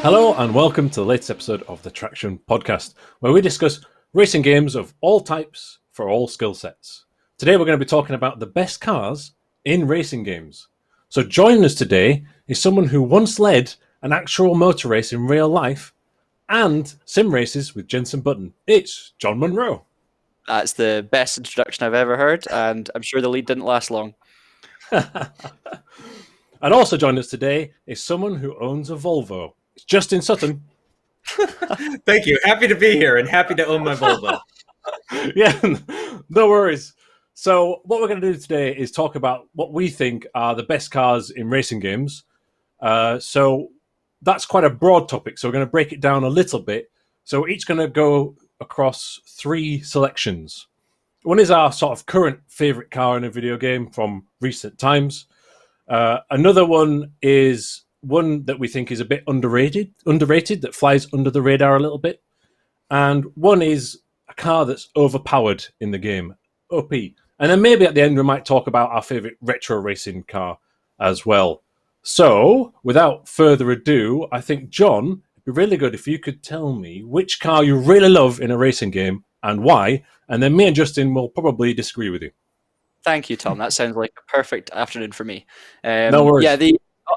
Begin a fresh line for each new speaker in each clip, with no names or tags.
Hello and welcome to the latest episode of the Traxion podcast, where we discuss racing games of all types for all skill sets. Today we're going to be talking about the best cars in racing games. So joining us today is someone who once led an actual motor race in real life and sim races with Jensen Button. It's John Munro.
That's the best introduction I've ever heard, and I'm sure the lead didn't last long.
And also joining us today is someone who owns a Volvo. It's Justin Sutton.
Thank you. Happy to be here and happy to own my Volvo.
Yeah, no worries. So what we're going to do today is talk about what we think are the best cars in racing games. So that's quite a broad topic, so we're going to break it down a little bit. So we're each going to go across three selections. One is our sort of current favourite car in a video game from recent times. Another one is one that we think is a bit underrated, that flies under the radar a little bit. And one is a car that's overpowered in the game, OP. And then maybe at the end we might talk about our favourite retro racing car as well. So, without further ado, I think, John, it'd be really good if you could tell me which car you really love in a racing game and why, and then me and Justin will probably disagree with you.
Thank you, Tom. That sounds like a perfect afternoon for me.
No worries.
Yeah,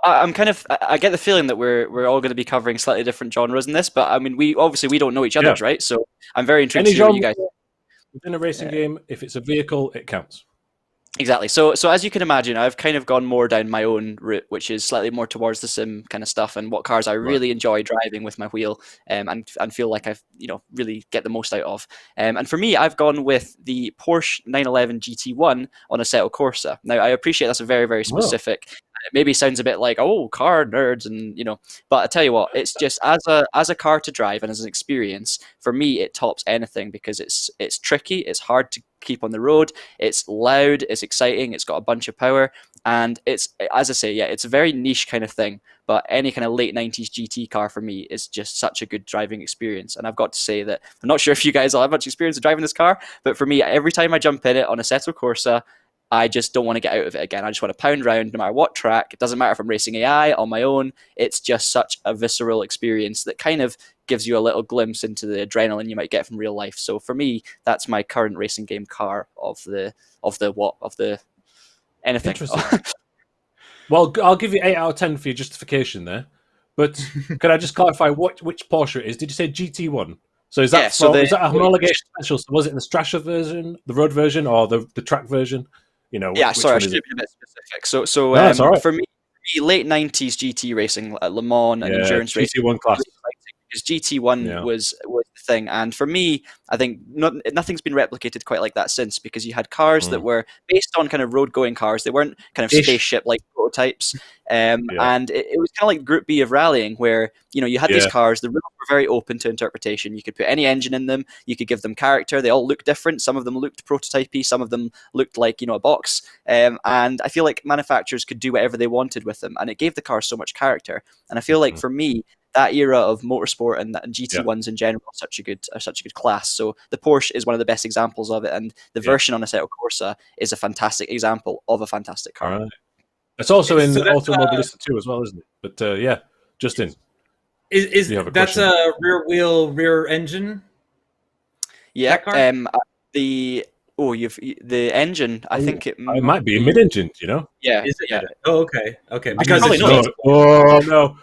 I get the feeling that we're all going to be covering slightly different genres in this, but I mean, we don't know each other's, right? So I'm very intrigued to hear what you guys.
Within a racing game, if it's a vehicle, it counts.
Exactly. So as you can imagine, I've kind of gone more down my own route, which is slightly more towards the sim kind of stuff and what cars I really enjoy driving with my wheel, and feel like I've really get the most out of. And for me, I've gone with the Porsche 911 GT1 on Assetto Corsa. Now I appreciate that's a very, very specific. It maybe sounds a bit like, oh, car nerds, and but I tell you what, it's just as a car to drive and as an experience, for me it tops anything because it's tricky, it's hard to keep on the road, it's loud, it's exciting, it's got a bunch of power, and it's, as I say, yeah, it's a very niche kind of thing, but any kind of late 90s GT car for me is just such a good driving experience. And I've got to say that I'm not sure if you guys all have much experience of driving this car, but for me, every time I jump in it on Assetto Corsa, I just don't want to get out of it again. I just want to pound around no matter what track. It doesn't matter if I'm racing AI on my own. It's just such a visceral experience that kind of gives you a little glimpse into the adrenaline you might get from real life. So for me, that's my current racing game car of the anything.
Interesting. Well, I'll give you 8 out of 10 for your justification there. But could I just clarify which Porsche it is? Did you say GT1? So is that is that a homologation special? So was it in the Strasher version, the road version, or the track version?
Yeah, sorry, I should be a bit specific. So
right.
for me, late 90s GT racing, like Le Mans and endurance racing.
GT1 class.
Because GT1 was the thing. And for me, I think nothing's been replicated quite like that since, because you had cars that were based on kind of road-going cars. They weren't kind of spaceship-like prototypes. And it was kind of like Group B of rallying, where you had these cars. The rules were very open to interpretation. You could put any engine in them. You could give them character. They all looked different. Some of them looked prototypey. Some of them looked like a box. And I feel like manufacturers could do whatever they wanted with them, and it gave the car so much character. And I feel like for me, that era of motorsport and GT1s in general are such a good class. So the Porsche is one of the best examples of it, and the version on Assetto Corsa is a fantastic example of a fantastic car.
Right. It's also in Automobilista too as well, isn't it? But Justin,
is that's a rear wheel, rear engine?
Yeah. The engine, I think it
might be a mid-engine.
Yeah.
Is it?
Yeah.
Oh, okay. Because
oh no.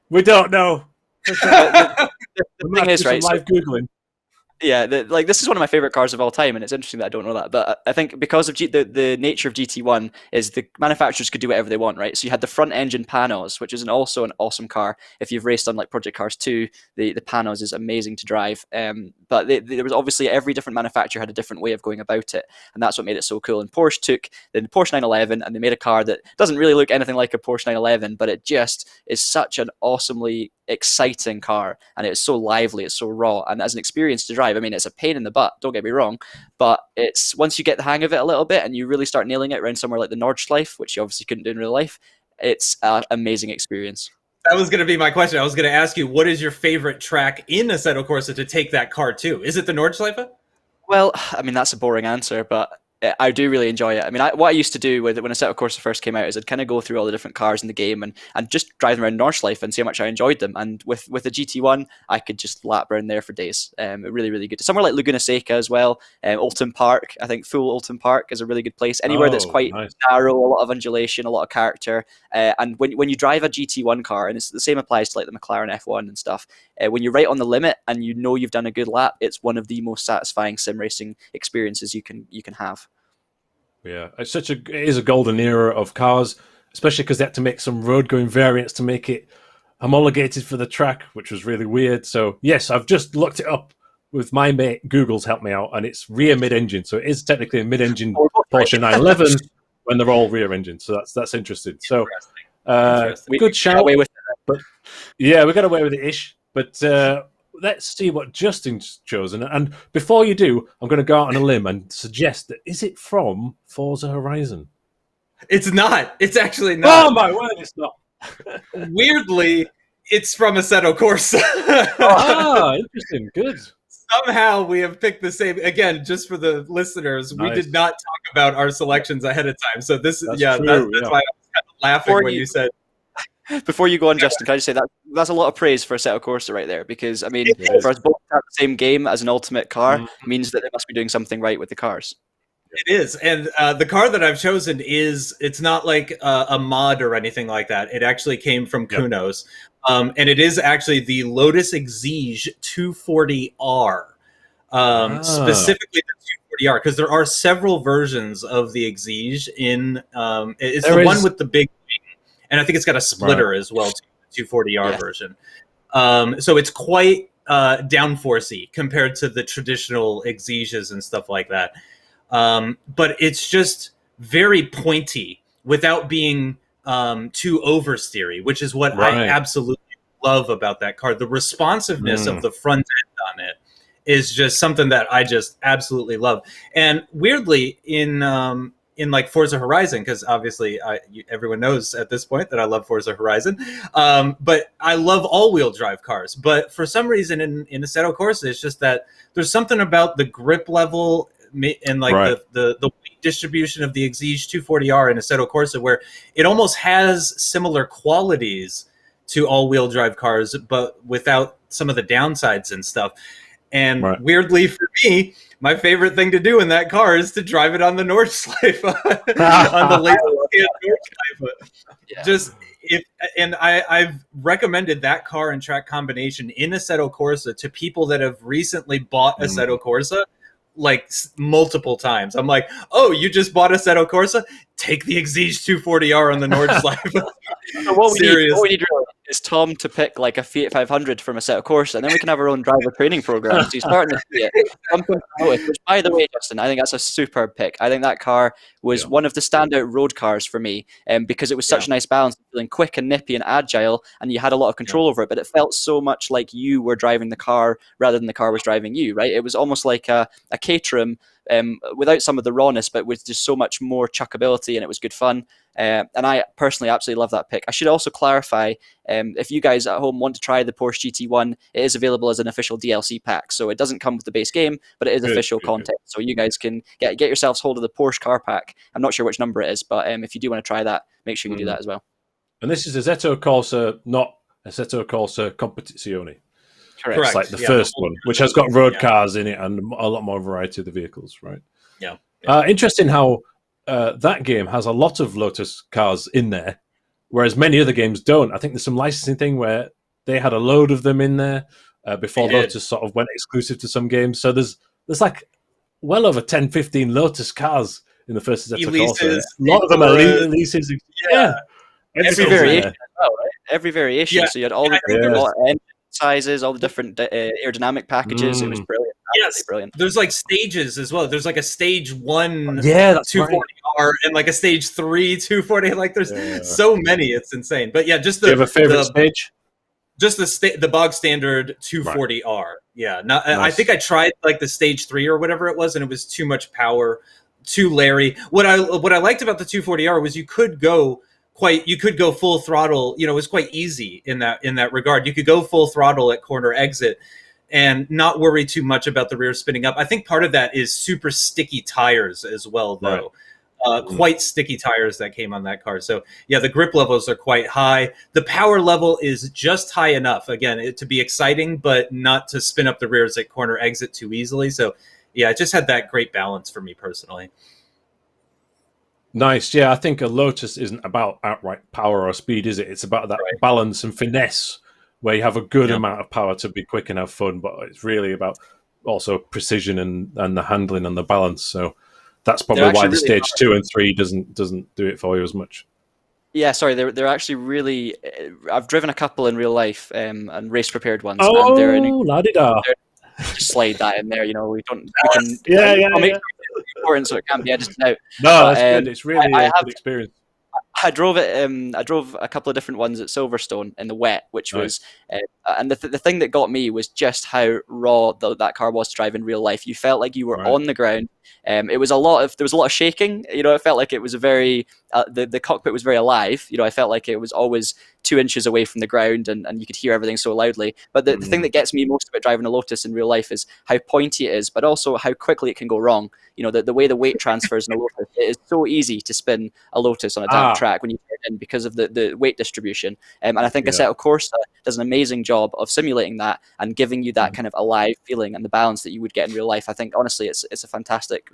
We don't know.
The thing is, right?
Live Googling.
Yeah, this is one of my favorite cars of all time, and it's interesting that I don't know that. But I think because of the nature of GT1 is the manufacturers could do whatever they want, right? So you had the front engine Panos, which is also an awesome car. If you've raced on like Project Cars 2, the Panos is amazing to drive. But there was obviously every different manufacturer had a different way of going about it, and that's what made it so cool. And Porsche took the Porsche 911 and they made a car that doesn't really look anything like a Porsche 911, but it just is such an awesomely exciting car, and it's so lively, it's so raw, and as an experience to drive, I mean, it's a pain in the butt, don't get me wrong, but it's once you get the hang of it a little bit and you really start nailing it around somewhere like the Nordschleife, which you obviously couldn't do in real life, it's an amazing experience.
That was going to be my question. I was going to ask you, what is your favorite track in Assetto Corsa to take that car to? Is it the Nordschleife?
Well, I mean, that's a boring answer, but I do really enjoy it. I mean, what I used to do when Assetto Corsa first came out is I'd kind of go through all the different cars in the game and just drive them around Nordschleife and see how much I enjoyed them. And with the GT1, I could just lap around there for days. Really, really good. Somewhere like Laguna Seca as well. Alton Park, I think full Alton Park is a really good place. Anywhere that's quite narrow, a lot of undulation, a lot of character. And when you drive a GT1 car, and the same applies to like the McLaren F1 and stuff, when you're right on the limit and you know you've done a good lap, it's one of the most satisfying sim racing experiences you can have.
Yeah, it is a golden era of cars, especially because they had to make some road going variants to make it homologated for the track, which was really weird. So yes, I've just looked it up with my mate. Google's helped me out, and it's rear mid-engine, so it is technically a mid-engine Porsche 911 when they're all rear engine. So that's interesting. So good shout.
Away with it.
But yeah, we got away with it ish. But let's see what Justin's chosen. And before you do, I'm going to go out on a limb and suggest that is it from Forza Horizon?
It's not. It's actually not.
Oh my word, it's not.
Weirdly, it's from Assetto Corsa.
Interesting. Good.
Somehow we have picked the same. Again, just for the listeners, we did not talk about our selections ahead of time. So this, that's why I was kind of laughing when you said.
Before you go on, Justin, can I just say that's a lot of praise for Assetto Corsa right there, because I mean, for us both to have the same game as an ultimate car means that they must be doing something right with the cars.
It is, and the car that I've chosen it's not like a mod or anything like that. It actually came from Kuno's, and it is actually the Lotus Exige 240R, specifically the 240R, because there are several versions of the Exige in. It's the one with the big. And I think it's got a splitter as well, too, 240R version. So it's quite downforcey compared to the traditional Exiges and stuff like that. But it's just very pointy without being too oversteery, which is what I absolutely love about that car. The responsiveness of the front end on it is just something that I just absolutely love. And weirdly, in like Forza Horizon, because obviously everyone knows at this point that I love Forza Horizon, but I love all-wheel drive cars. But for some reason in Assetto Corsa, it's just that there's something about the grip level and like the weight distribution of the Exige 240R in Assetto Corsa where it almost has similar qualities to all-wheel drive cars, but without some of the downsides and stuff. And weirdly for me, my favorite thing to do in that car is to drive it on the Nordschleife, on the laser Nordschleife. I've recommended that car and track combination in Assetto Corsa to people that have recently bought Assetto Corsa, like multiple times. I'm like, oh, you just bought Assetto Corsa? Take the Exige 240R on the Nordschleife.
So what we need really is Tom to pick like a Fiat 500 from Assetto Corsa, and then we can have our own driver training program. So he's starting to see it. Which, by the way, Justin, I think that's a superb pick. I think that car was one of the standout road cars for me, because it was such a nice balance, feeling quick and nippy and agile, and you had a lot of control over it, but it felt so much like you were driving the car rather than the car was driving you, right? It was almost like a Caterham, without some of the rawness, but with just so much more chuckability, and it was good fun. And I personally absolutely love that pick. I should also clarify, if you guys at home want to try the Porsche GT1, it is available as an official DLC pack. So it doesn't come with the base game, but it is official content. So you guys can get yourselves hold of the Porsche car pack. I'm not sure which number it is, but if you do want to try that, make sure you do that as well.
And this is Assetto Corsa, not Assetto Corsa Competizione.
Correct.
It's like the first one, which has got road cars in it and a lot more variety of the vehicles, right?
Yeah.
Interesting how that game has a lot of Lotus cars in there, whereas many other games don't. I think there's some licensing thing where they had a load of them in there before Lotus sort of went exclusive to some games. So there's like well over 10, 15 Lotus cars in the first Assetto Corsa. A lot of them are leases. Yeah.
Every variation as well, right? Every variation. Yeah. So you had all the different sizes, all the different aerodynamic packages. It was brilliant.
Yes, brilliant. There's like stages as well. There's like a stage 1
240R
and like a stage 3 240. Like there's so many, it's insane. But yeah, just
do you have a favorite stage?
Just the bog standard 240R. Yeah, nice. I think I tried like the stage 3 or whatever it was, and it was too much power, too Larry. What I liked about the 240R was you could go full throttle. You know, it was quite easy in that regard. You could go full throttle at corner exit, and not worry too much about the rear spinning up. I think part of that is super sticky tires as well, though. Quite sticky tires that came on that car. So yeah, the grip levels are quite high. The power level is just high enough, again, to be exciting, but not to spin up the rears at corner exit too easily. So yeah, it just had that great balance for me personally.
Nice. Yeah, I think a Lotus isn't about outright power or speed, is it? It's about that balance and finesse where you have a good amount of power to be quick and have fun, but it's really about also precision and the handling and the balance. So that's probably why the stage 2 and 3 doesn't do it for you as much.
Yeah, sorry, they're actually really. I've driven a couple in real life and race prepared ones.
Oh,
and they're
la-di-da.
Just slide that in there. We don't.
I'll
make it important so it can't be edited out.
No, that's good. It's really a good experience.
I drove it. I drove a couple of different ones at Silverstone in the wet, which was, and the thing that got me was just how raw that car was to drive in real life. You felt like you were on the ground. There was a lot of shaking. It felt like it was a very the cockpit was very alive. I felt like it was always 2 inches away from the ground, and you could hear everything so loudly. But the thing that gets me most about driving a Lotus in real life is how pointy it is, but also how quickly it can go wrong. The way the weight transfers in a Lotus, it is so easy to spin a Lotus on a damp track when you turn in because of the weight distribution. And I think Assetto Corsa does an amazing job of simulating that and giving you that kind of alive feeling and the balance that you would get in real life. I think honestly, it's a fantastic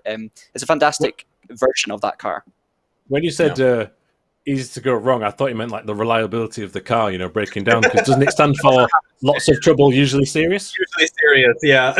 version of that car.
When you said easy to go wrong, I thought you meant like the reliability of the car, breaking down. Because doesn't it stand for lots of trouble, usually serious?
Usually serious, yeah.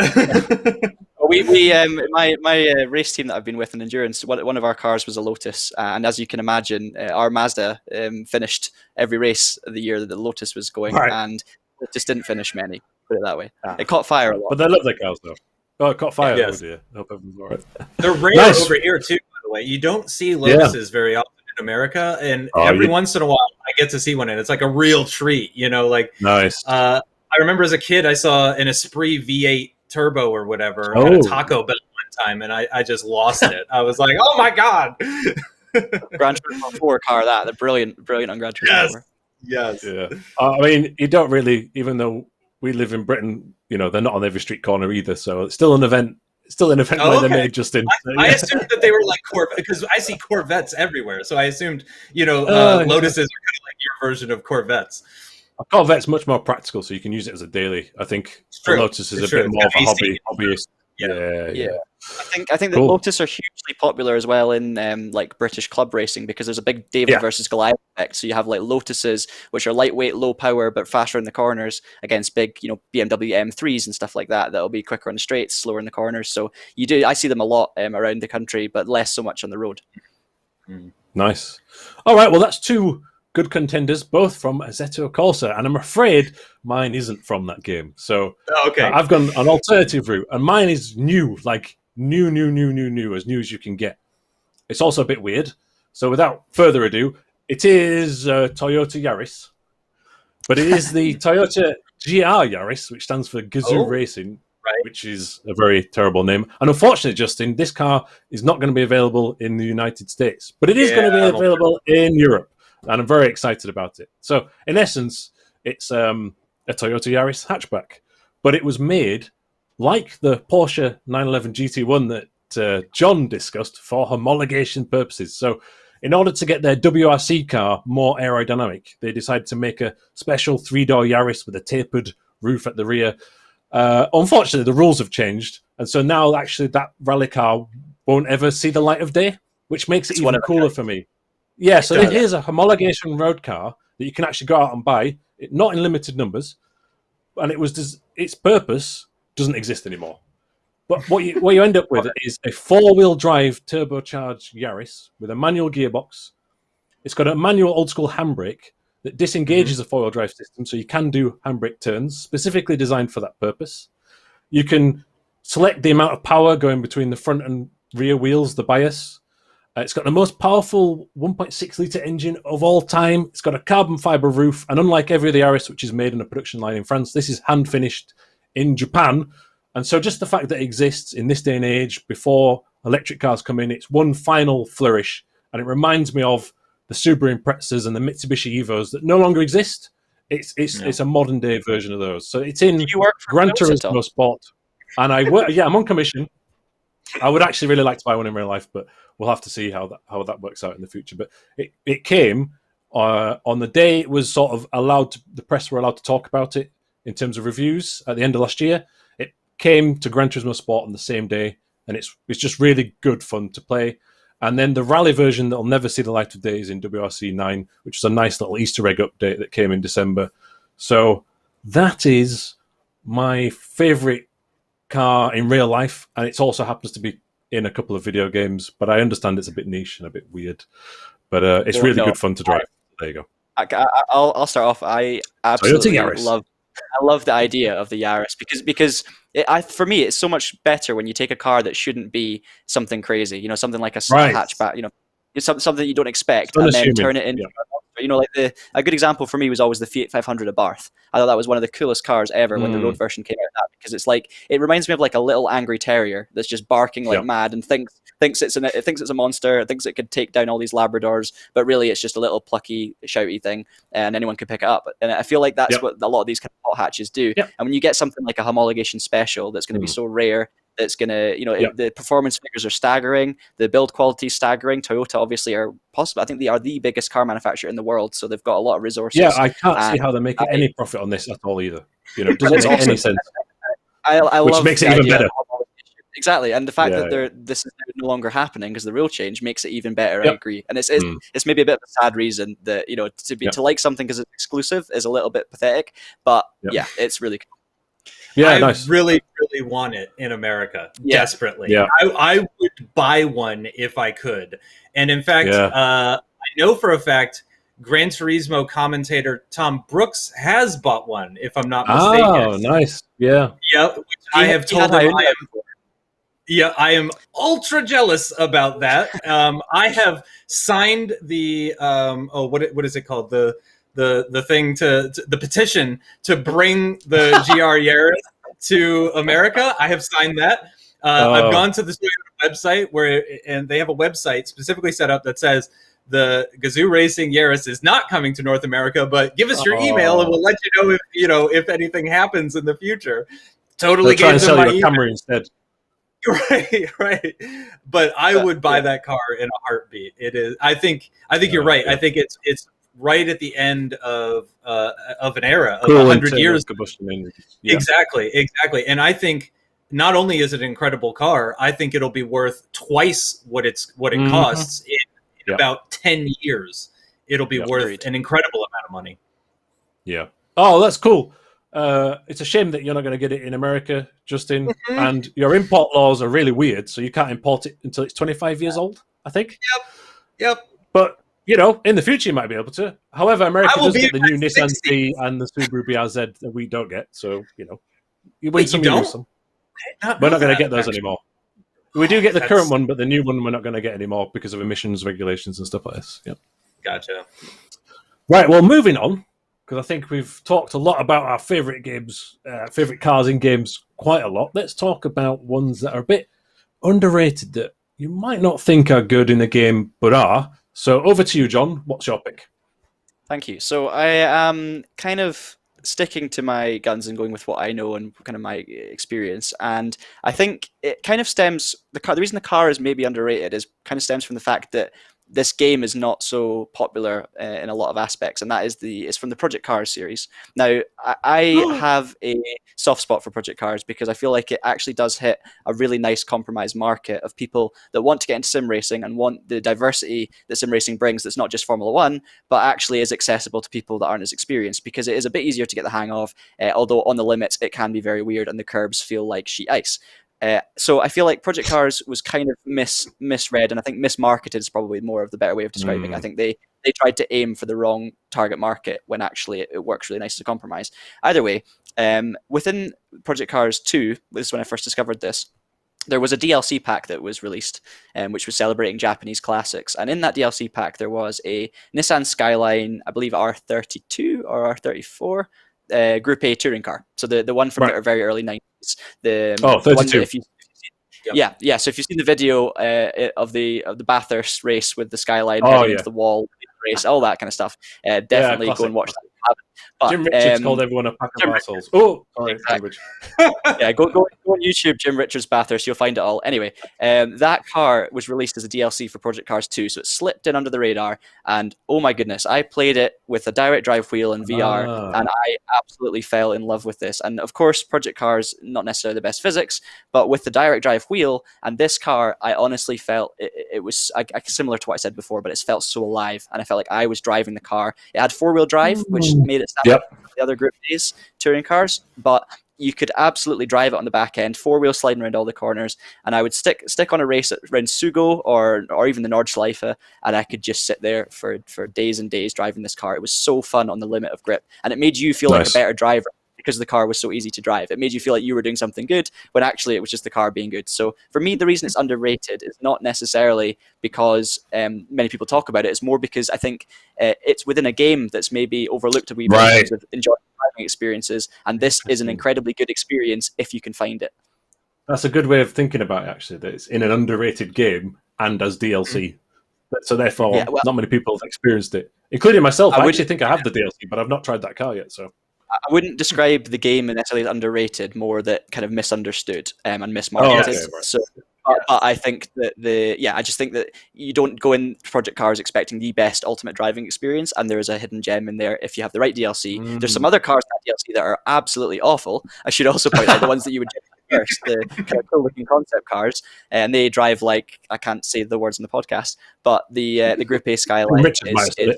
My race team that I've been with in endurance, one of our cars was a Lotus, and as you can imagine, our Mazda finished every race of the year that the Lotus was going, and it just didn't finish many. Put it that way. It caught fire a lot.
But they love their cars, though. Oh, it caught fire. Yes. Oh dear. Hope everyone's all right.
They're rare over here too, by the way. You don't see Lotuses very often in America, and every once in a while I get to see one, and it's like a real treat.
Nice.
I remember as a kid I saw an Esprit V8 Turbo or whatever at a Taco Bell one time, and I just lost it. I was like, oh my god.
Gran Turismo 4 car, they're brilliant on Gran Turismo 4.
Yes.
Yeah. I mean, you don't really, even though we live in Britain, they're not on every street corner either. So it's still an event. Where they're made, Justin.
I assumed that they were like Corvette because I see Corvettes everywhere. So I assumed, Lotuses are kind of like your version of Corvettes.
A Corvette's much more practical, so you can use it as a daily. I think the Lotus is a bit more of a hobbyist. Yeah.
I think the Lotus are hugely popular as well in like British club racing because there's a big David versus Goliath effect. So you have like Lotuses, which are lightweight, low power, but faster in the corners against big, BMW M3s and stuff like that. That'll be quicker on the straights, slower in the corners. So I see them a lot around the country, but less so much on the road.
Nice. All right. Well, that's 2 good contenders, both from Assetto Corsa, and I'm afraid mine isn't from that game. So I've gone an alternative route, and mine is new, like new, as new as you can get. It's also a bit weird. So without further ado, it is Toyota Yaris, but it is the Toyota GR Yaris, which stands for Gazoo Racing, which is a very terrible name. And unfortunately, Justin, this car is not going to be available in the United States, but it is going to be available in Europe. And I'm very excited about it. So, in essence, it's a Toyota Yaris hatchback. But it was made like the Porsche 911 GT1 that John discussed for homologation purposes. So, in order to get their WRC car more aerodynamic, they decided to make a special 3-door Yaris with a tapered roof at the rear. Unfortunately, the rules have changed. And so now, actually, that rally car won't ever see the light of day, which makes it even cooler for me. Yeah, so here's a homologation road car that you can actually go out and buy, not in limited numbers, and its purpose doesn't exist anymore. But what you end up with is a 4-wheel drive turbocharged Yaris with a manual gearbox. It's got a manual old-school handbrake that disengages the 4-wheel drive system, so you can do handbrake turns, specifically designed for that purpose. You can select the amount of power going between the front and rear wheels, the bias. It's got the most powerful 1.6-litre engine of all time. It's got a carbon fibre roof. And unlike every other Yaris, which is made in a production line in France, this is hand-finished in Japan. And so just the fact that it exists in this day and age, before electric cars come in, it's one final flourish. And it reminds me of the Subaru Imprezas and the Mitsubishi Evos that no longer exist. It's a modern day version of those. So it's in
Do you work for
Gran
Toyota, Tom?
Turismo Sport, and I work. Yeah, I'm on commission. I would actually really like to buy one in real life, but we'll have to see how that works out in the future. But it came on the day it was sort of allowed to, the press were allowed to talk about it in terms of reviews at the end of last year. It came to Gran Turismo Sport on the same day, and it's just really good fun to play. And then the rally version that'll never see the light of day is in WRC 9, which is a nice little Easter egg update that came in December. So that is my favourite car in real life, and it also happens to be in a couple of video games, but I understand it's a bit niche and a bit weird. But it's really good fun to drive. There you go.
I'll start off. I absolutely love the idea of the Yaris because for me it's so much better when you take a car that shouldn't be something crazy, you know, something like a hatchback, you know, something you don't expect, and then turn it into you know, like a good example for me was always the Fiat 500 Abarth. I thought that was one of the coolest cars ever when the road version came out of that, because it's like, it reminds me of like a little angry terrier that's just barking like mad and thinks it's a monster, thinks it could take down all these Labradors, but really it's just a little plucky, shouty thing, and anyone could pick it up. And I feel like that's what a lot of these kind of hot hatches do. And when you get something like a homologation special that's going to be so rare, that's going to, you know, the performance figures are staggering, the build quality is staggering. Toyota obviously are possible. I think they are the biggest car manufacturer in the world, so they've got a lot of resources.
Yeah, I can't see how they're making any profit on this at all either. You know, it doesn't make any sense. Which makes it even better.
Exactly, and the fact that this is no longer happening because the rule change makes it even better. I agree, and it's maybe a bit of a sad reason that, you know, to like something because it's exclusive is a little bit pathetic, but it's really cool.
Yeah,
I
nice.
really want it in America desperately. Yeah. I would buy one if I could. And in fact, I know for a fact Gran Turismo commentator Tom Brooks has bought one, if I'm not mistaken.
Oh, nice. Yeah.
Yep. Which I have told him I am ultra jealous about that. I have signed the what is it called? The thing the petition to bring the GR Yaris to America. I have signed that. I've gone to the website and they have a website specifically set up that says the Gazoo Racing Yaris is not coming to North America, but give us your email and we'll let you know if anything happens in the future. Totally gave them my email instead. Right. But I would buy that car in a heartbeat. It is. I think you're right. I think it's right at the end of an era of 100 years. Exactly. And I think not only is it an incredible car, I think it'll be worth twice what it costs in about 10 years. It'll be worth an incredible amount of money.
Yeah. Oh, that's cool. It's a shame that you're not going to get it in America, Justin. And your import laws are really weird, so you can't import it until it's 25 years old, I think.
Yep.
But, you know, in the future you might be able to. However, America does get the new Nissan Z and the Subaru BRZ that we don't get, so, you know. You win some, you lose some. We're not going to get those anymore. We do get the current one, but the new one we're not going to get anymore because of emissions regulations and stuff like this. Yep.
Gotcha.
Right, well, moving on, because I think we've talked a lot about our favourite games, favourite cars in games quite a lot. Let's talk about ones that are a bit underrated that you might not think are good in a game, but are. So over to you, John. What's your pick?
Thank you. So I am kind of sticking to my guns and going with what I know and kind of my experience. And I think it kind of stems, the reason the car is maybe underrated is kind of stems from the fact that this game is not so popular in a lot of aspects, and that is it's from the Project Cars series. Now, I have a soft spot for Project Cars because I feel like it actually does hit a really nice compromise market of people that want to get into sim racing and want the diversity that sim racing brings that's not just Formula One, but actually is accessible to people that aren't as experienced, because it is a bit easier to get the hang of, although on the limits it can be very weird and the curbs feel like sheet ice. So I feel like Project Cars was kind of misread, and I think mismarketed is probably more of the better way of describing it. I think they tried to aim for the wrong target market when actually it works really nice as a compromise. Either way, within Project Cars 2, this is when I first discovered this, there was a DLC pack that was released, which was celebrating Japanese classics. And in that DLC pack, there was a Nissan Skyline, I believe R32 or R34, Group A touring car. So the one from the very early 90s. The
32.
So if you've seen the video of the Bathurst race with the Skyline heading into the wall race, all that kind of stuff, definitely go and watch that. haven't. But,
Jim Richards called everyone a pack of
Jim
arseholes. Oh, sorry,
Exactly.
language.
Yeah, go on YouTube, Jim Richards Bathurst. You'll find it all. Anyway, that car was released as a DLC for Project Cars 2, so it slipped in under the radar. And oh my goodness, I played it with a direct drive wheel in VR, and I absolutely fell in love with this. And of course, Project Cars, not necessarily the best physics, but with the direct drive wheel and this car, I honestly felt it was similar to what I said before, but it felt so alive, and I felt like I was driving the car. It had 4-wheel drive, which made it stand out from the other Group A's touring cars, but you could absolutely drive it on the back end, 4-wheel sliding around all the corners, and I would stick on a race around Sugo or even the Nordschleife, and I could just sit there for days and days driving this car. It was so fun on the limit of grip, and it made you feel like a better driver because the car was so easy to drive. It made you feel like you were doing something good when actually it was just the car being good. So for me, the reason it's underrated is not necessarily because many people talk about it. It's more because I think it's within a game that's maybe overlooked a wee bit in terms of enjoying driving experiences. And this is an incredibly good experience if you can find it.
That's a good way of thinking about it, actually, that it's in an underrated game and as DLC. So therefore, not many people have experienced it, including myself. I actually think I have the DLC, but I've not tried that car yet. So
I wouldn't describe the game necessarily as underrated, more that kind of misunderstood and mismarketed.
Okay, right.
So, but I think that I just think that you don't go in Project Cars expecting the best ultimate driving experience, and there is a hidden gem in there if you have the right DLC. There's some other cars in that DLC that are absolutely awful. I should also point out the ones that you would get first, the kind of cool looking concept cars, and they drive like, I can't say the words on the podcast, but the Group A Skyline is absolutely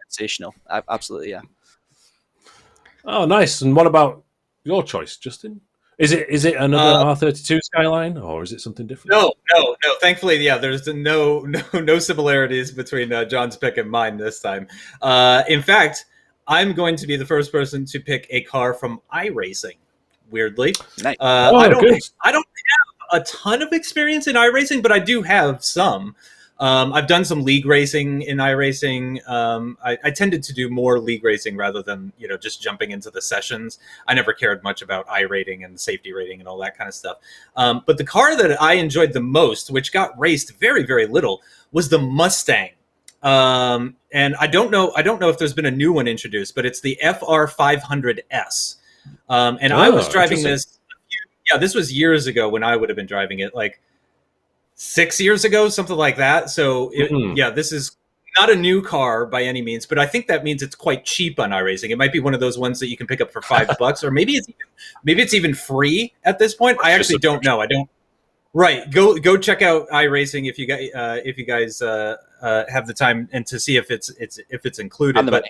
sensational. Absolutely, yeah.
Oh, nice. And what about your choice, Justin? Is it another R32 Skyline, or is it something different?
No. Thankfully, there's no similarities between John's pick and mine this time. In fact, I'm going to be the first person to pick a car from iRacing. Weirdly,
nice.
I don't have a ton of experience in iRacing, but I do have some. I've done some league racing in iRacing. I tended to do more league racing rather than, just jumping into the sessions. I never cared much about iRating and safety rating and all that kind of stuff. But the car that I enjoyed the most, which got raced very, very little, was the Mustang. And I don't know if there's been a new one introduced, but it's the FR500S. And I was driving this. This was years ago when I would have been driving it, like 6 years ago, something like that. So this is not a new car by any means, but I think that means it's quite cheap on iRacing. It might be one of those ones that you can pick up for $5, or maybe it's even free at this point. I actually don't know. I don't. Right. Go check out iRacing if you guys have the time and to see if it's included. But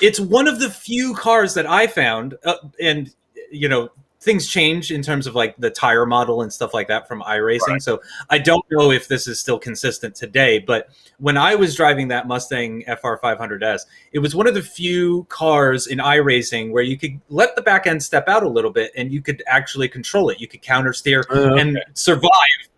it's one of the few cars that I found, and things change in terms of like the tire model and stuff like that from iRacing. Right. So I don't know if this is still consistent today, but when I was driving that Mustang FR500S, it was one of the few cars in iRacing where you could let the back end step out a little bit and you could actually control it. You could counter steer and survive,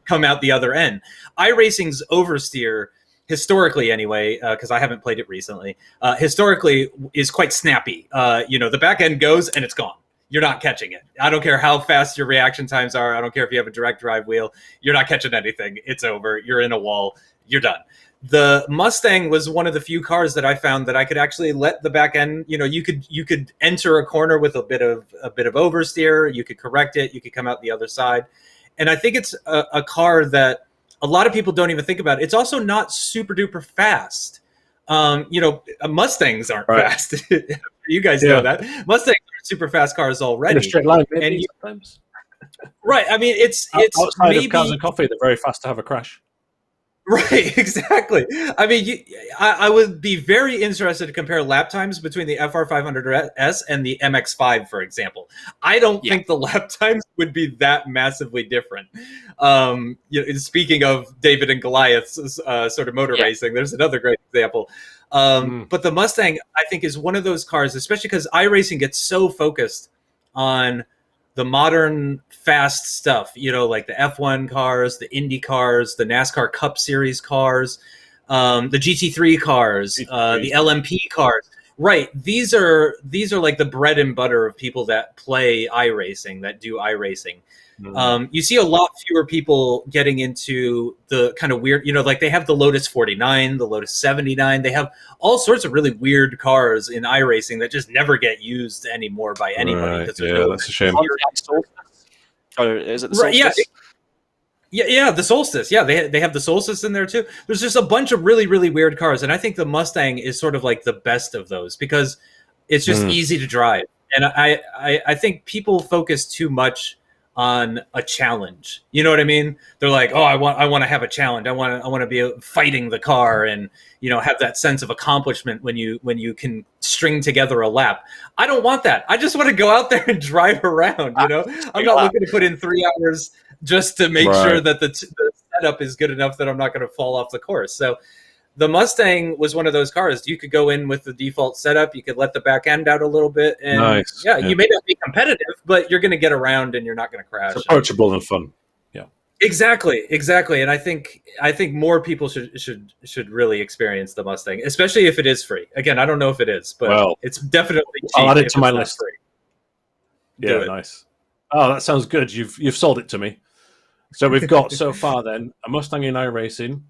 come out the other end. iRacing's oversteer, historically anyway, because I haven't played it recently, historically is quite snappy. The back end goes and it's gone. You're not catching it. I don't care how fast your reaction times are. I don't care if you have a direct drive wheel. You're not catching anything. It's over. You're in a wall. You're done. The Mustang was one of the few cars that I found that I could actually let the back end, you could enter a corner with a bit of oversteer. You could correct it. You could come out the other side. And I think it's a car that a lot of people don't even think about. It's also not super duper fast. Mustangs aren't fast. You guys know that. Mustangs are super fast cars already.
In a straight line, maybe, sometimes.
Right. I mean, it's
outside
maybe
of Cars and Coffee, they're very fast to have a crash.
Right, exactly. I mean, I would be very interested to compare lap times between the FR500S and the MX-5, for example. I don't think the lap times would be that massively different. Speaking of David and Goliath's sort of motor racing, there's another great example. But the Mustang, I think, is one of those cars, especially because iRacing gets so focused on the modern fast stuff, like the F1 cars, the Indy cars, the NASCAR Cup Series cars, the GT3 cars, the LMP cars. Right. These are like the bread and butter of people that play iRacing, that do iRacing. You see a lot fewer people getting into the kind of weird, like they have the Lotus 49, the Lotus 79. They have all sorts of really weird cars in iRacing that just never get used anymore by anybody.
Right. Yeah, that's a shame.
Or is it the Solstice?
Right, yeah, the Solstice. Yeah, they have the Solstice in there too. There's just a bunch of really, really weird cars, and I think the Mustang is sort of like the best of those because it's just easy to drive. And I think people focus too much on a challenge. You know what I mean? They're like, oh, I want to have a challenge. I want to be fighting the car and have that sense of accomplishment when you can string together a lap. I don't want that. I just want to go out there and drive around. I'm not looking to put in 3 hours just to make sure that the setup is good enough that I'm not going to fall off the course. So the Mustang was one of those cars. You could go in with the default setup. You could let the back end out a little bit. And you may not be competitive, but you're going to get around and you're not going to crash.
It's approachable and fun. Yeah,
exactly. And I think more people should really experience the Mustang, especially if it is free. Again, I don't know if it is, but it's definitely cheap.
I'll add it to my list.
Free.
Yeah, nice. Oh, that sounds good. You've sold it to me. So we've got so far then a Mustang in iRacing,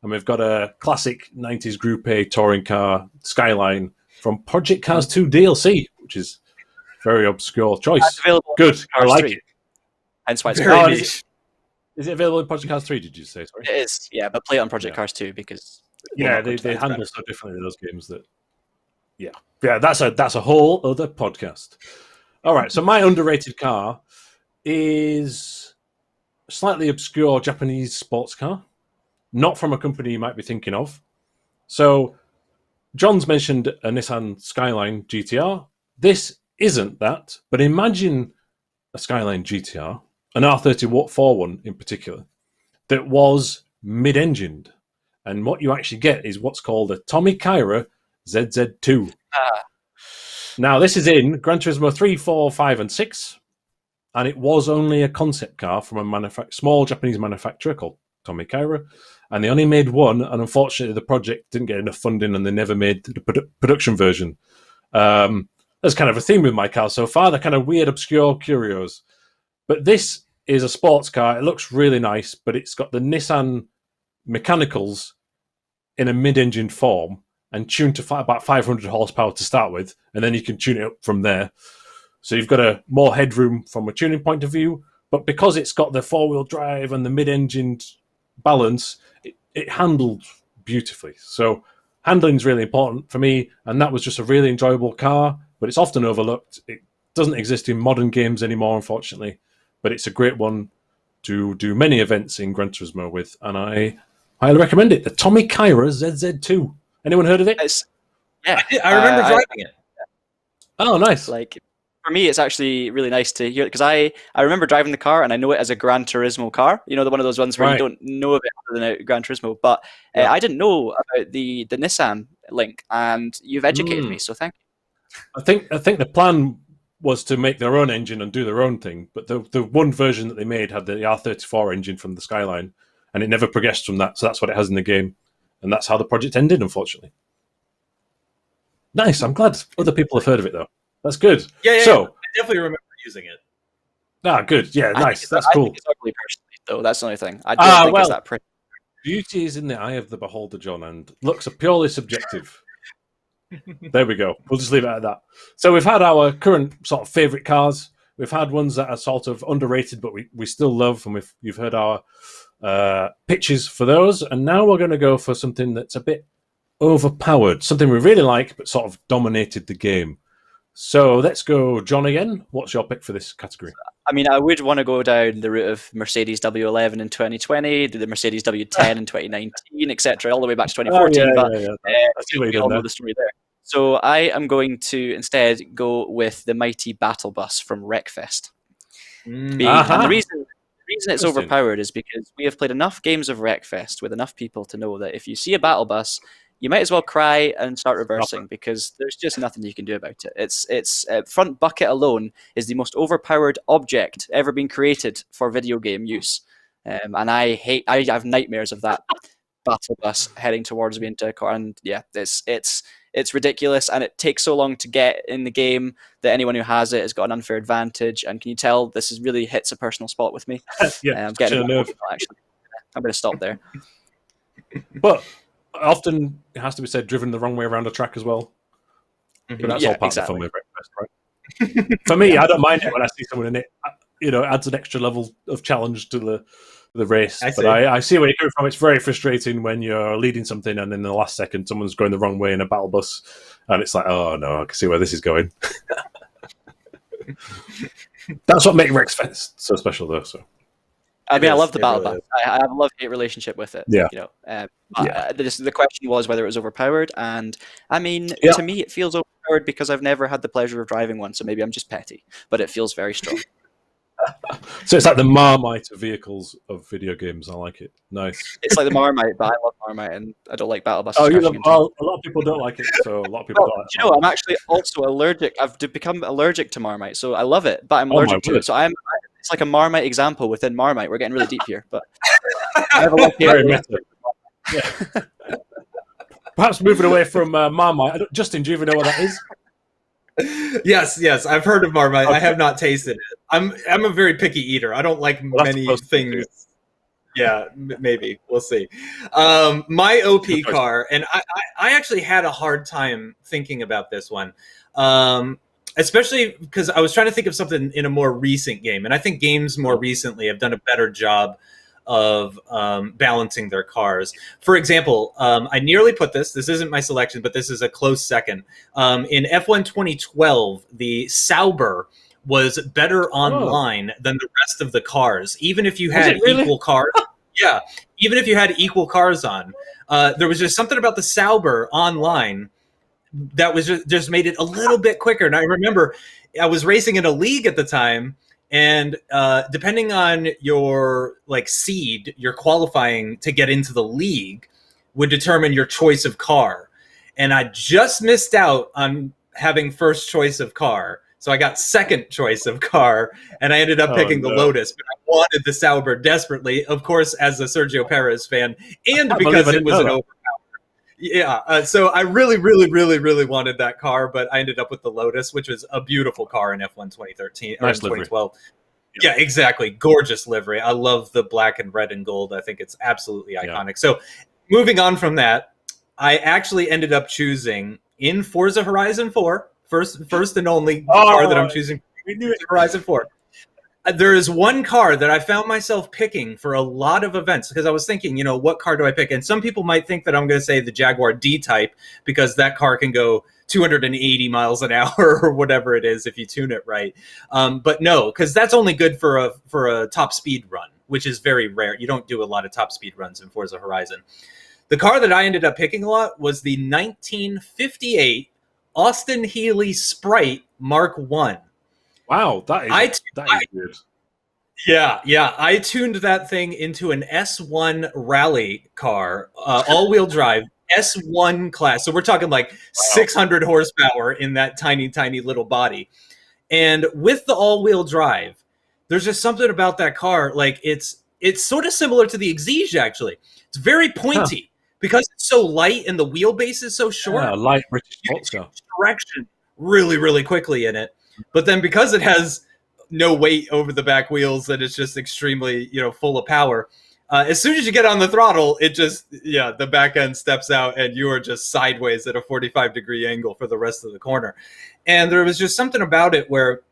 and we've got a classic 90s Group A touring car, Skyline, from Project Cars 2 DLC, which is a very obscure choice. Good, I like it.
Hence why it's
very
niche. Is it available in Project Cars 3, did you say? Sorry.
It is, yeah, but play it on Project Cars 2 because...
Yeah, they handle so differently in those games that... Yeah, that's a whole other podcast. All right, so my underrated car is a slightly obscure Japanese sports car, not from a company you might be thinking of. So, John's mentioned a Nissan Skyline GTR. This isn't that, but imagine a Skyline GTR, an R34 one in particular, that was mid-engined. And what you actually get is what's called a Tommy Kyra ZZ2. Now, this is in Gran Turismo 3, 4, 5, and 6. And it was only a concept car from a small Japanese manufacturer called Tommy Kyra. And they only made one, and unfortunately the project didn't get enough funding and they never made the production version. There's kind of a theme with my car so far. They're kind of weird, obscure curios. But this is a sports car. It looks really nice, but it's got the Nissan mechanicals in a mid-engine form and tuned to about 500 horsepower to start with, and then you can tune it up from there. So you've got a more headroom from a tuning point of view, but because it's got the four-wheel drive and the mid-engine balance, it handled beautifully. So handling is really important for me, and that was just a really enjoyable car, but it's often overlooked. It doesn't exist in modern games anymore, unfortunately, but it's a great one to do many events in Gran Turismo with, and I highly recommend it. The Tommy Kyra ZZ2. Anyone heard of it?
Yeah.
I remember driving it.
Oh, nice.
Like, for me, it's actually really nice to hear it because I remember driving the car and I know it as a Gran Turismo car. You know, one of those ones where you don't know of it other than a Gran Turismo. But I didn't know about the Nissan link, and you've educated me, so thank you.
I think the plan was to make their own engine and do their own thing, but the one version that they made had the R34 engine from the Skyline, and it never progressed from that, so that's what it has in the game. And that's how the project ended, unfortunately. Nice. I'm glad other people have heard of it, though. That's good.
Yeah. So, I definitely remember using it.
Ah, good. Yeah, nice. That's cool.
I think it's ugly, personally, though. That's the only thing. I don't think it's that pretty.
Beauty is in the eye of the beholder, John, and looks are purely subjective. There we go. We'll just leave it at that. So we've had our current sort of favourite cars. We've had ones that are sort of underrated, but we still love, and you've heard our pitches for those. And now we're going to go for something that's a bit overpowered, something we really like, but sort of dominated the game. So let's go, John, again. What's your pick for this category?
I mean, I would want to go down the route of Mercedes W11 in 2020, the Mercedes W10 in 2019, etc., all the way back to 2014. We all know the story there. So I am going to instead go with the mighty Battle Bus from Wreckfest. And the reason it's overpowered is because we have played enough games of Wreckfest with enough people to know that if you see a Battle Bus, you might as well cry and start reversing because there's just nothing you can do about it. Its front bucket alone is the most overpowered object ever been created for video game use, and I have nightmares of that Battle Bus heading towards me into a car. And yeah, it's It's ridiculous, and it takes so long to get in the game that anyone who has it has got an unfair advantage. And can you tell this is really hits a personal spot with me?
Yeah,
I'm getting
a nerve.
actually. I'm going to stop there.
But often it has to be said, driven the wrong way around a track as well. But that's all part of the fun with Wreckfest, right? For me, I don't mind it when I see someone in it. It adds an extra level of challenge to the race. But I see where you're coming from. It's very frustrating when you're leading something and in the last second someone's going the wrong way in a battle bus, and it's like, oh no, I can see where this is going. That's what makes Wreckfest so special, though. So.
I mean, I love the battle bus. I have a love-hate relationship with it.
Yeah.
The question was whether it was overpowered, and I mean, to me, it feels overpowered because I've never had the pleasure of driving one. So maybe I'm just petty, but it feels very strong.
So it's like the Marmite of vehicles of video games. I like it. Nice.
It's like the Marmite, but I love Marmite, and I don't like battle buses.
Oh, you love? Well, a lot of people don't like it. So a lot of people don't.
You know, I'm actually also allergic. I've become allergic to Marmite, so I love it, but I'm allergic to it. So it's like a Marmite example within Marmite. We're getting really deep here, but I have a lot of
Perhaps moving away from Marmite. Justin, do you even know what that is?
Yes, I've heard of Marmite. Okay. I have not tasted it. I'm a very picky eater. I don't like many things. Yeah, maybe we'll see. My OP car, and I actually had a hard time thinking about this one, especially because I was trying to think of something in a more recent game, and I think games more recently have done a better job of balancing their cars. For example, I nearly put this isn't my selection, but this is a close second. In F1 2012, the Sauber was better online than the rest of the cars, even if you had equal cars. Yeah, even if you had equal cars on. There was just something about the Sauber online that was just made it a little bit quicker. And I remember I was racing in a league at the time, and depending on your seed, your qualifying to get into the league would determine your choice of car. And I just missed out on having first choice of car. So I got second choice of car, and I ended up picking the Lotus. But I wanted the Sauber desperately, of course, as a Sergio Perez fan, and because it was an overpowered. Yeah, so I really, really, really, really wanted that car, but I ended up with the Lotus, which was a beautiful car in F1 2013 or 2012. Yeah, exactly. Gorgeous livery. I love the black and red and gold. I think it's absolutely iconic. Yeah. So moving on from that, I actually ended up choosing in Forza Horizon 4, first and only car that I'm choosing, Horizon 4. There is one car that I found myself picking for a lot of events because I was thinking, what car do I pick? And some people might think that I'm going to say the Jaguar D-Type because that car can go 280 miles an hour or whatever it is if you tune it right. But no, because that's only good for a top speed run, which is very rare. You don't do a lot of top speed runs in Forza Horizon. The car that I ended up picking a lot was the 1958 Austin Healey Sprite Mark I.
Wow, that is good.
Yeah. I tuned that thing into an S1 rally car, all-wheel drive, S1 class. So we're talking 600 horsepower in that tiny, tiny little body. And with the all-wheel drive, there's just something about that car. It's sort of similar to the Exige, actually. It's very pointy. Because it's so light and the wheelbase is so short.
Yeah, light British sports car.
Direction really, really quickly in it. But then because it has no weight over the back wheels and it's just extremely, full of power, as soon as you get on the throttle, it just, the back end steps out and you are just sideways at a 45-degree angle for the rest of the corner. And there was just something about it where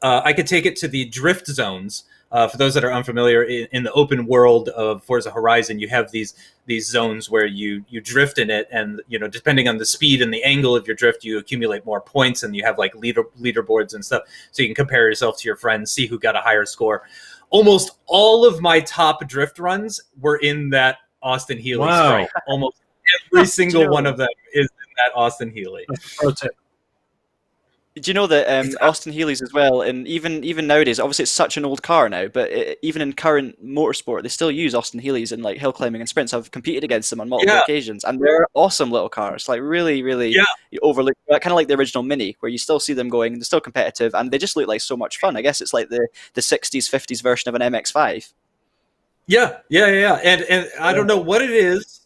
I could take it to the drift zones. For those that are unfamiliar, in the open world of Forza Horizon, you have these zones where you drift in it, and depending on the speed and the angle of your drift, you accumulate more points, and you have leaderboards and stuff, so you can compare yourself to your friends, see who got a higher score. Almost all of my top drift runs were in that Austin Healey Sprite. Almost every single one of them is in that Austin Healey.
Pro tip.
Do you know that Austin Healey's as well, and even nowadays, obviously it's such an old car now, but even in current motorsport, they still use Austin Healey's in hill climbing and sprints. I've competed against them on multiple occasions, and they're awesome little cars. Really, really overlooked, kind of like the original Mini, where you still see them going, they're still competitive, and they just look like so much fun. I guess it's like the 60s, 50s version of an MX-5.
Yeah. And I don't know what it is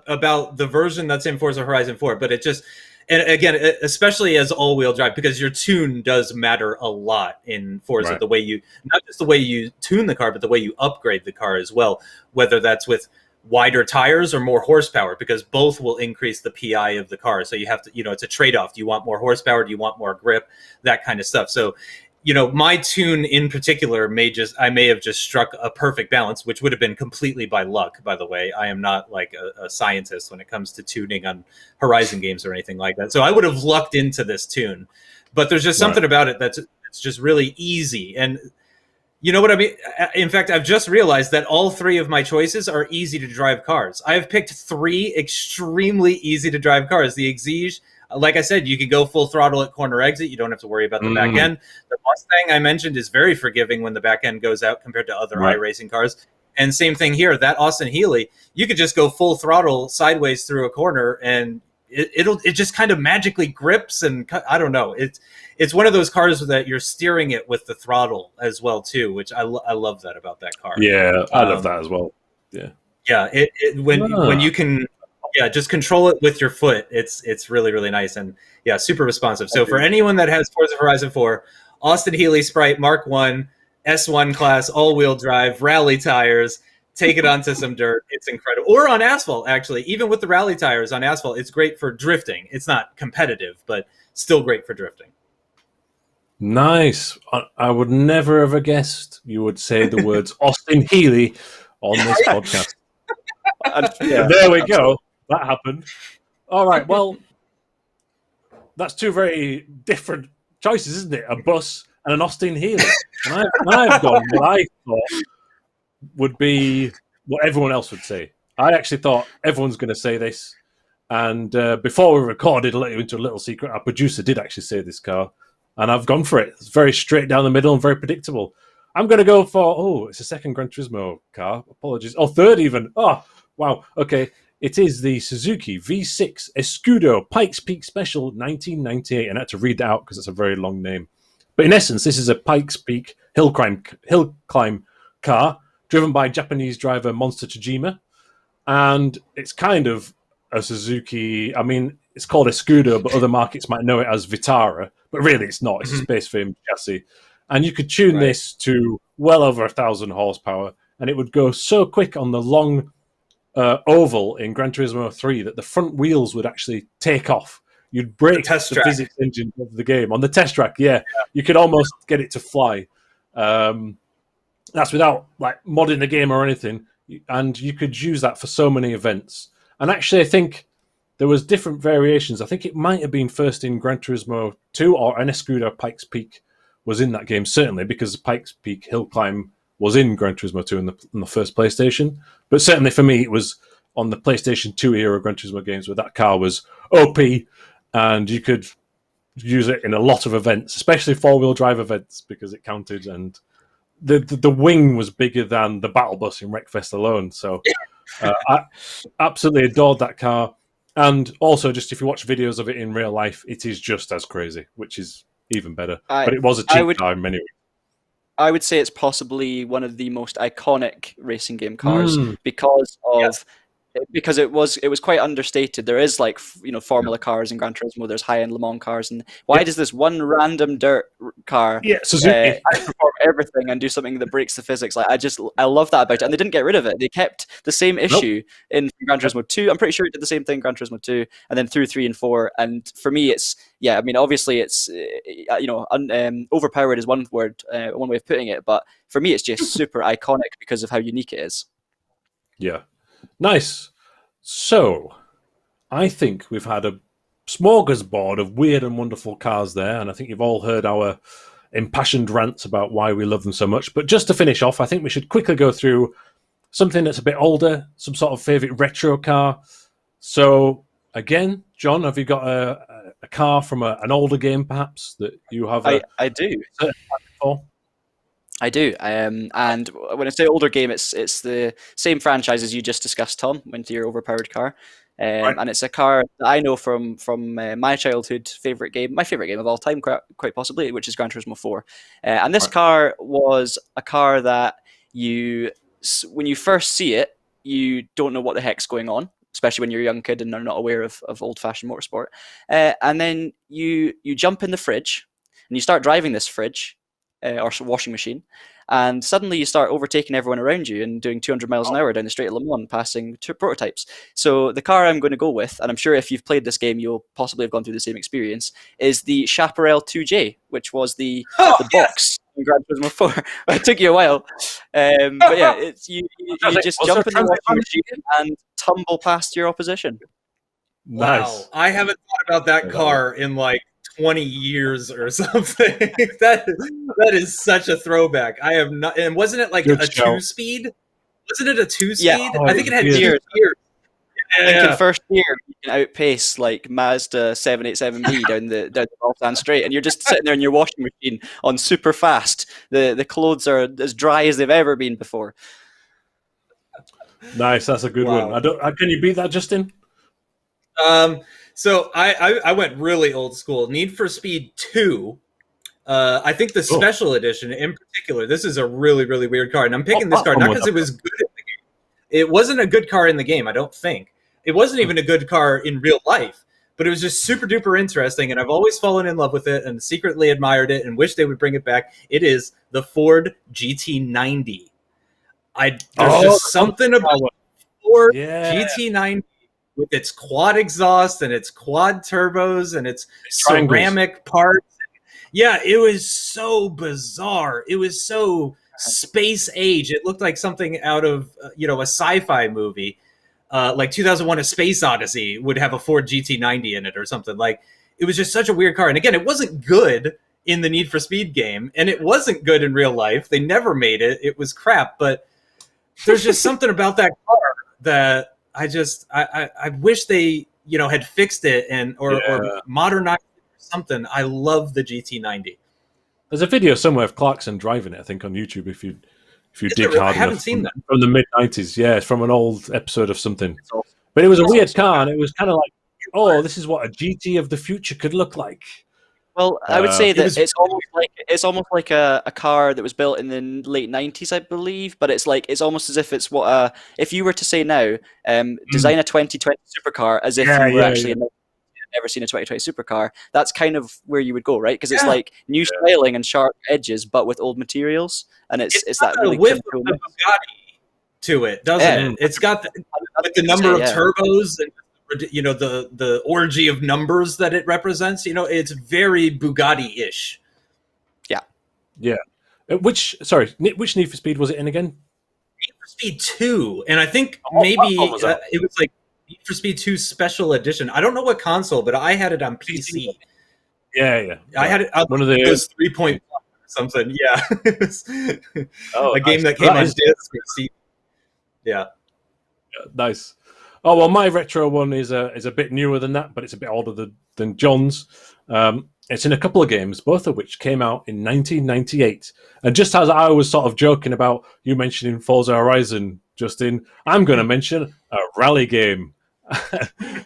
about the version that's in Forza Horizon 4, but it just, and again, especially as all-wheel drive, because your tune does matter a lot in Forza.
Right.
The way you, not just the way you tune the car, but the way you upgrade the car as well. Whether that's with wider tires or more horsepower, because both will increase the PI of the car. So you have to, it's a trade-off. Do you want more horsepower? Do you want more grip? That kind of stuff. So, my tune in particular I may have just struck a perfect balance, which would have been completely by luck, by the way. I am not like a scientist when it comes to tuning on Horizon games or anything like that. So I would have lucked into this tune, but there's just something about it that's just really easy. And you know what I mean? In fact, I've just realized that all three of my choices are easy to drive cars. I have picked three extremely easy to drive cars. The Exige, like I said, you can go full throttle at corner exit. You don't have to worry about the back end. The Mustang I mentioned is very forgiving when the back end goes out compared to other iRacing cars. And same thing here, that Austin Healey, you could just go full throttle sideways through a corner and it just kind of magically grips. And I don't know. It's one of those cars that you're steering it with the throttle as well too, which I love that about that car.
Yeah, I love that as well. Yeah,
when you can, just control it with your foot. It's really, really nice and super responsive. So for anyone that has Forza Horizon 4, Austin Healey Sprite Mark 1 S1 class all-wheel drive rally tires. Take it onto some dirt. It's incredible. Or on asphalt, actually. Even with the rally tires on asphalt, it's great for drifting. It's not competitive, but still great for drifting.
Nice. I would never have guessed you would say the words Austin Healey on this podcast. There we go. That happened. All right. Well, that's two very different choices, isn't it? A bus and an Austin Healey. And I've gone what I thought would be what everyone else would say. I actually thought everyone's going to say this. And before we recorded, I'll let you into a little secret. Our producer did actually say this car. And I've gone for it. It's very straight down the middle and very predictable. I'm going to go for, it's a second Gran Turismo car. Apologies. Oh, third even. Oh, wow. Okay. It is the Suzuki V6 Escudo Pikes Peak Special 1998. And I had to read that out because it's a very long name. But in essence, this is a Pikes Peak hill climb car driven by Japanese driver Monster Tajima. And it's kind of a Suzuki. I mean, it's called Escudo, but other markets might know it as Vitara. But really, it's not. It's a space-famed chassis. And you could tune this to well over 1,000 horsepower. And it would go so quick on the long oval in Gran Turismo 3 that the front wheels would actually take off. You'd break the physics engine of the game. On the test track, you could almost get it to fly. That's without like modding the game or anything. And you could use that for so many events. And actually, I think there was different variations. I think it might have been first in Gran Turismo 2 or an Escudo Pikes Peak was in that game, certainly, because Pikes Peak Hill Climb was in Gran Turismo 2 in the first PlayStation. But certainly for me, it was on the PlayStation 2 era Gran Turismo games where that car was OP and you could use it in a lot of events, especially four-wheel drive events, because it counted. And the wing was bigger than the battle bus in Wreckfest alone. So I absolutely adored that car. And also, just if you watch videos of it in real life, it is just as crazy, which is even better. But it was a cheap car in many ways.
I would say it's possibly one of the most iconic racing game cars because of because it was quite understated. There is like Formula cars in Gran Turismo. There's high end Le Mans cars, and why does this one random dirt car perform everything and do something that breaks the physics? Like I love that about it, and they didn't get rid of it. They kept the same issue in Gran Turismo 2. I'm pretty sure it did the same thing in Gran Turismo 2, and then through 3 and 4. And for me, it's I mean, obviously, it's overpowered is one word, one way of putting it, but for me, it's just super iconic because of how unique it is.
Yeah. Nice. So, I think we've had a smorgasbord of weird and wonderful cars there, and I think you've all heard our impassioned rants about why we love them so much. But just to finish off, I think we should quickly go through something that's a bit older, some sort of favourite retro car. So, again, John, have you got a car from an older game, perhaps, that you have?
I do. I do, and when I say older game, it's the same franchise as you just discussed, Tom. Went to your Overpowered Car, and it's a car that I know from my childhood my favorite game of all time, quite possibly, which is Gran Turismo 4. And this car was a car that you when you first see it, you don't know what the heck's going on, especially when you're a young kid and are not aware of old-fashioned motorsport. And then you jump in the fridge and you start driving this fridge or washing machine, and suddenly you start overtaking everyone around you and doing 200 miles an hour down the straight of Le Mans, passing two prototypes. So the car I'm going to go with, and I'm sure if you've played this game, you'll possibly have gone through the same experience, is the Chaparral 2J, which was the box in Gran Turismo 4. It took you a while. But yeah, you just jump in the washing machine and tumble past your opposition.
Nice.
Wow. I haven't thought about that car in like 20 years or something. that is such a throwback. I have not. And wasn't it like a 2-speed? Wasn't it a 2-speed?
Yeah.
I think it had 2
gears.
Yeah.
I think in first gear you can outpace like Mazda 787B down the Balsan Straight, and you're just sitting there in your washing machine on super fast. The clothes are as dry as they've ever been before.
Nice, that's a good one. Can you beat that, Justin?
So I went really old school. Need for Speed 2. I think the special edition in particular. This is a really, really weird car, and I'm picking this car not because it was good in the game. It wasn't a good car in the game, I don't think. It wasn't even a good car in real life, but it was just super duper interesting, and I've always fallen in love with it and secretly admired it and wish they would bring it back. It is the Ford GT90. There's just something about Ford GT90 with its quad exhaust and its quad turbos and its ceramic parts. Yeah, it was so bizarre. It was so space age. It looked like something out of a sci-fi movie. Like 2001: A Space Odyssey would have a Ford GT90 in it or something. Like, it was just such a weird car. And again, it wasn't good in the Need for Speed game, and it wasn't good in real life. They never made it. It was crap. But there's just something about that car that I wish they had fixed it or modernized it or something. I love the GT90. There's
a video somewhere of Clarkson driving it, I think, on YouTube. If you dig hard enough. I
haven't seen that.
From the mid-90s, yeah, it's from an old episode of something. But it was a weird car, and it was kind of like, this is what a GT of the future could look like.
Well, I would say that it's almost like a car that was built in the late 90s, I believe. But it's almost as if it's what if you were to say now, design a 2020 supercar as if you were actually never seen a 2020 supercar. That's kind of where you would go, right? Because it's like new styling and sharp edges, but with old materials, and it's that really
whiff of the Bugatti to it, doesn't it? It's got the number of turbos and the orgy of numbers that it represents. It's very Bugatti-ish.
Yeah. Which Need for Speed was it in again?
Need for Speed 2, and I think maybe it was like Need for Speed 2 Special Edition. I don't know what console, but I had it on PC.
Yeah.
I had it on one of those 3.1 or something. Yeah, it was a game that came on disc. Yeah, nice.
Oh well, my retro one is a bit newer than that, but it's a bit older than John's. It's in a couple of games, both of which came out in 1998. And just as I was sort of joking about you mentioning Forza Horizon, Justin, I'm going to mention a rally game.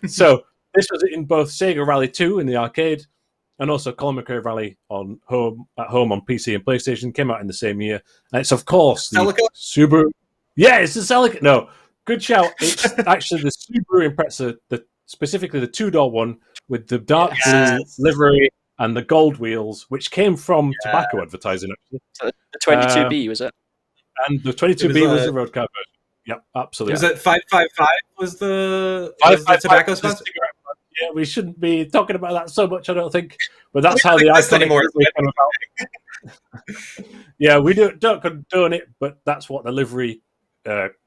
So this was in both Sega Rally 2 in the arcade, and also Colin McRae Rally at home on PC and PlayStation. Came out in the same year, and it's of course the Subaru. Yeah, it's the Celica. No, good shout. It's actually the Subaru Impreza, specifically the two-door one with the dark blue livery and the gold wheels, which came from tobacco advertising. Actually,
so the 22B was it?
And the 22B was the road car version. Yep, absolutely.
Was it 555? Was the tobacco sponsor?
Yeah, we shouldn't be talking about that so much, I don't think. But that's how the iconic livery came about. Yeah, we don't condone it, but that's what the livery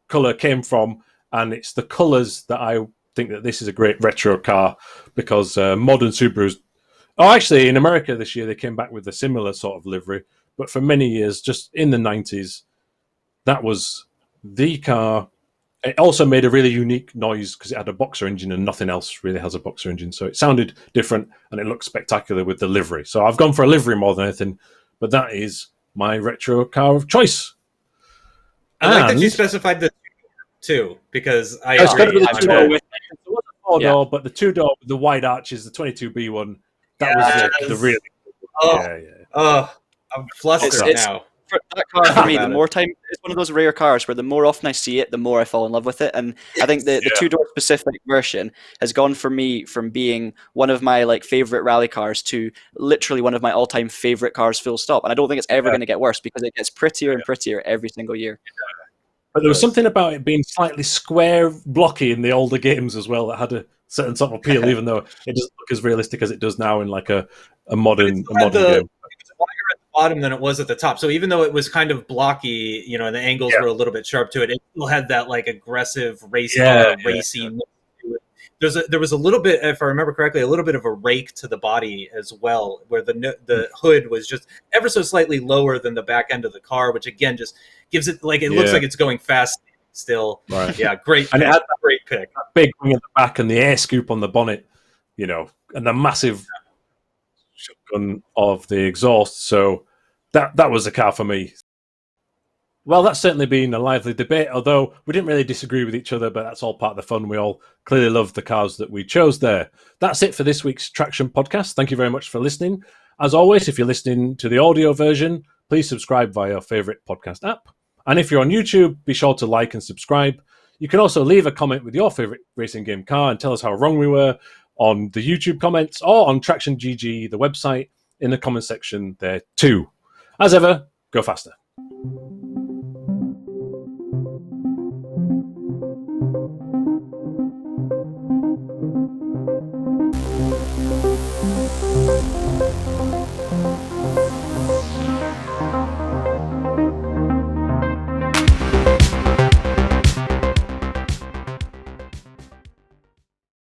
color came from, and it's the colors that I think that this is a great retro car because modern Subarus. Oh, actually, in America this year they came back with a similar sort of livery, but for many years, just in the 90s, that was the car. It also made a really unique noise because it had a boxer engine and nothing else really has a boxer engine. So it sounded different and it looked spectacular with the livery. So I've gone for a livery more than anything, but that is my retro car of choice.
I like that you specified the two because I
agree.
Got to be
the two-door with it was a four-door, but the two-door with the wide arches, the 22B one, that was the really.
I'm flustered now.
that car for me, the more time, it's one of those rare cars where the more often I see it, the more I fall in love with it. And I think the two-door specific version has gone for me from being one of my like favorite rally cars to literally one of my all-time favorite cars, full stop. And I don't think it's ever going to get worse because it gets prettier and prettier every single year.
But there was something about it being slightly square, blocky in the older games as well that had a certain sort of appeal, even though it doesn't look as realistic as it does now in like a modern game.
It was wider at the bottom than it was at the top. So even though it was kind of blocky, you know, and the angles were a little bit sharp to it, it still had that like aggressive race car, racy. There was a little bit, if I remember correctly, a little bit of a rake to the body as well, where the hood was just ever so slightly lower than the back end of the car, which again just gives it like it looks like it's going fast still.
Right.
Yeah, great.
And it had
that great pick.
That big wing at the back and the air scoop on the bonnet, you know, and the massive shotgun of the exhaust. So that was a car for me. Well, that's certainly been a lively debate, although we didn't really disagree with each other, but that's all part of the fun. We all clearly love the cars that we chose there. That's it for this week's Traxion podcast. Thank you very much for listening. As always, if you're listening to the audio version, please subscribe via your favorite podcast app. And if you're on YouTube, be sure to like and subscribe. You can also leave a comment with your favorite racing game car and tell us how wrong we were on the YouTube comments or on TraxionGG, the website, in the comment section there too. As ever, go faster.